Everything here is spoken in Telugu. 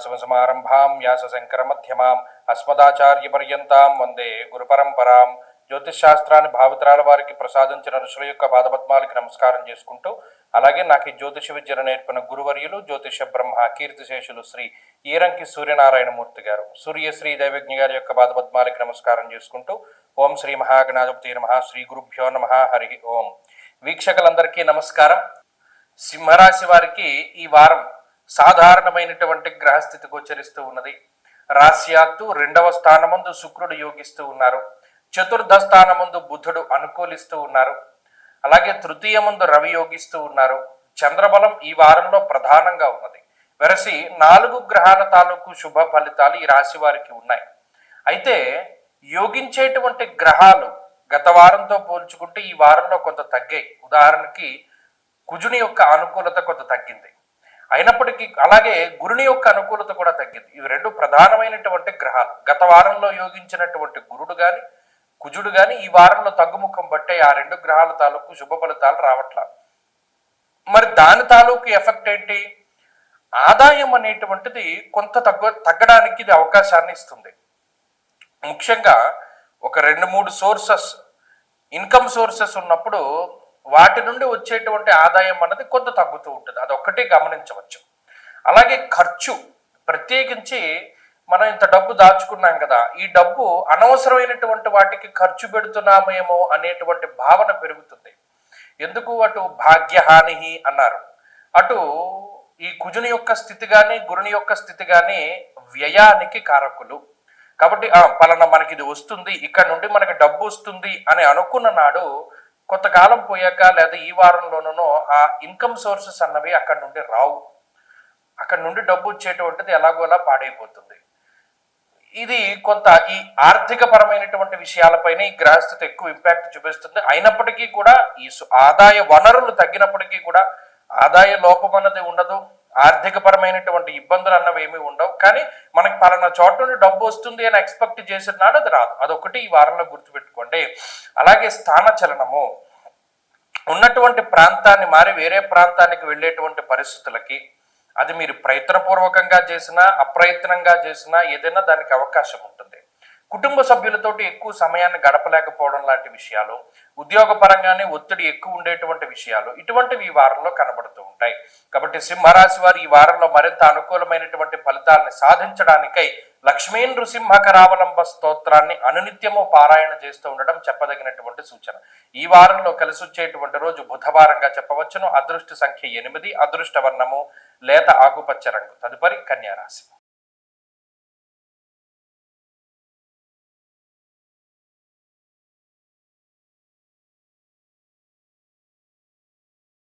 సదాశివసమారంభాం వ్యాసశంకరమధ్యమాం అస్మదాచార్యపర్యంతాం వందే గురుపరంపరాం. జ్యోతిష్ శాస్త్రాన్ని భావితరాల వారికి ప్రసాదించిన ఋషుల యొక్క పాదపద్మాలకి నమస్కారం చేసుకుంటూ, అలాగే నాకు ఈ జ్యోతిష విద్యను నేర్పిన గురువర్యులు జ్యోతిష బ్రహ్మ కీర్తిశేషులు శ్రీ ఈరంకి సూర్యనారాయణమూర్తి గారు, సూర్యశ్రీ దైవజ్ఞ గారి యొక్క పాదపద్మాలకి నమస్కారం చేసుకుంటూ, ఓం శ్రీ మహాగణాధిపతి నమః, శ్రీ గురుభ్యో నమః, హరి ఓం. వీక్షకులందరికీ నమస్కారం. సింహరాశి వారికి ఈ వారం సాధారణమైనటువంటి గ్రహస్థితి గోచరిస్తూ ఉన్నది. రాశ్యాత్తు 2వ స్థానమందు శుక్రుడు యోగిస్తూ ఉన్నారు. చతుర్థ స్థానమందు బుధుడు అనుకూలిస్తూ ఉన్నారు. అలాగే తృతీయమందు రవి యోగిస్తూ ఉన్నారు. చంద్రబలం ఈ వారంలో ప్రధానంగా ఉన్నది. వెరసి 4 గ్రహాల తాలూకు శుభ ఫలితాలు ఈ రాశి వారికి ఉన్నాయి. అయితే యోగించేటువంటి గ్రహాలు గత వారంతో పోల్చుకుంటే ఈ వారంలో కొంత తగ్గాయి. ఉదాహరణకి కుజుని యొక్క అనుకూలత కొంత తగ్గింది. అయినప్పటికీ అలాగే గురుని యొక్క అనుకూలత కూడా తగ్గింది. ఇవి 2 ప్రధానమైనటువంటి గ్రహాలు. గత వారంలో యోగించినటువంటి గురుడు గాని కుజుడు గాని ఈ వారంలో తగ్గుముఖం బట్టే ఆ 2 గ్రహాల తాలూకు శుభ ఫలితాలు రావట్లా. మరి దాని తాలూకు ఎఫెక్ట్ ఏంటి? ఆదాయం అనేటువంటిది కొంత తగ్గడానికి ఇది అవకాశాన్ని ఇస్తుంది. ముఖ్యంగా ఒక 2-3 సోర్సెస్, ఇన్కమ్ సోర్సెస్ ఉన్నప్పుడు వాటి నుండి వచ్చేటువంటి ఆదాయం అన్నది కొంత తగ్గుతూ ఉంటుంది. అదొక్కటే గమనించవచ్చు. అలాగే ఖర్చు, ప్రత్యేకించి మనం ఇంత డబ్బు దాచుకున్నాం కదా, ఈ డబ్బు అనవసరమైనటువంటి వాటికి ఖర్చు పెడుతున్నామేమో అనేటువంటి భావన పెరుగుతుంది. ఎందుకు? అటు భాగ్యహాని అన్నారు, అటు ఈ కుజుని యొక్క స్థితి కానీ గురుని యొక్క స్థితి కానీ వ్యయానికి కారకులు. కాబట్టి పలానా మనకి ఇది వస్తుంది, ఇక్కడ నుండి మనకి డబ్బు వస్తుంది అని అనుకున్న నాడు కొంతకాలం పోయాక లేదా ఈ వారంలోనూ ఆ ఇన్కమ్ సోర్సెస్ అన్నవి అక్కడ నుండి రావు. అక్కడ నుండి డబ్బు వచ్చేటువంటిది ఎలాగోలా పాడైపోతుంది. ఇది కొంత ఈ ఆర్థిక పరమైనటువంటి విషయాలపైన ఈ గ్రహస్థితి ఎక్కువ ఇంపాక్ట్ చూపిస్తుంది. అయినప్పటికీ కూడా ఈ ఆదాయ వనరులు తగ్గినప్పటికీ కూడా ఆదాయ లోపం అన్నది ఉండదు, ఆర్థిక పరమైనటువంటి ఇబ్బందులు అన్నవి ఏమీ ఉండవు. కానీ మనకి పలానా చోట నుండి డబ్బు వస్తుంది అని ఎక్స్పెక్ట్ చేసిన నాడు అది రాదు. అదొకటి ఈ వారంలో గుర్తుపెట్టుకోండి. అలాగే స్థాన చలనము, ఉన్నటువంటి ప్రాంతాన్ని మారి వేరే ప్రాంతానికి వెళ్ళేటువంటి పరిస్థితులకి, అది మీరు ప్రయత్నపూర్వకంగా చేసినా అప్రయత్నంగా చేసినా ఏదైనా దానికి అవకాశం ఉంటుంది. కుటుంబ సభ్యులతోటి ఎక్కువ సమయాన్ని గడపలేకపోవడం లాంటి విషయాలు, ఉద్యోగపరంగానే ఒత్తిడి ఎక్కువ ఉండేటువంటి విషయాలు, ఇటువంటివి ఈ వారంలో కనబడుతూ ఉంటాయి. కాబట్టి సింహరాశి వారు ఈ వారంలో మరింత అనుకూలమైనటువంటి ఫలితాలను సాధించడానికై లక్ష్మీ నృసింహకరావలంబ స్తోత్రాన్ని అనునిత్యము పారాయణ చేస్తూ ఉండడం చెప్పదగినటువంటి సూచన. ఈ వారంలో కలిసి వచ్చేటువంటి రోజు బుధవారంగా చెప్పవచ్చును. అదృష్ట సంఖ్య 8, అదృష్ట వర్ణము లేత ఆకుపచ్చ రంగు. తదుపరి కన్యారాశి.